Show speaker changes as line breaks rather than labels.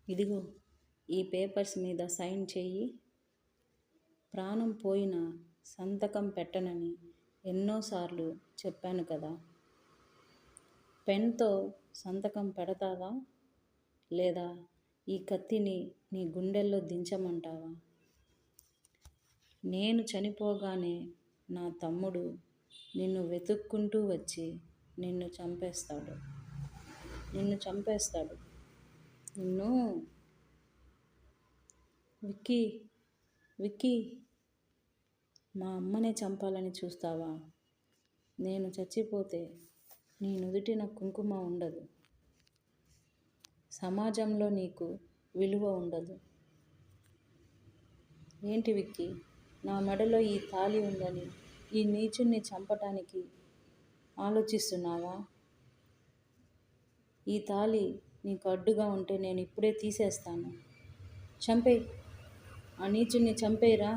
ఇదిగో ఈ పేపర్స్ మీద సైన్ చెయ్యి. ప్రాణం పోయినా సంతకం పెట్టనని ఎన్నోసార్లు చెప్పాను కదా. పెన్తో సంతకం పెడతావా లేదా ఈ కత్తిని నీ గుండెల్లో దించమంటావా? నేను చనిపోగానే నా తమ్ముడు నిన్ను వెతుక్కుంటూ వచ్చి నిన్ను చంపేస్తాడు. నిన్ను విక్కీ, విక్కీ, మా అమ్మనే చంపాలని చూస్తావా? నేను చచ్చిపోతే నీ నుదుటిన కుంకుమ ఉండదు, సమాజంలో నీకు విలువ ఉండదు. ఏంటి విక్కీ, నా మెడలో ఈ తాళి ఉందని ఈ నీచుణ్ణి చంపటానికి ఆలోచిస్తున్నావా? ఈ తాళి నీకు అడ్డుగా ఉంటే నేను ఇప్పుడే తీసేస్తాను. చంపేయ్, ఆ నీచుణ్ణి చంపేయరా.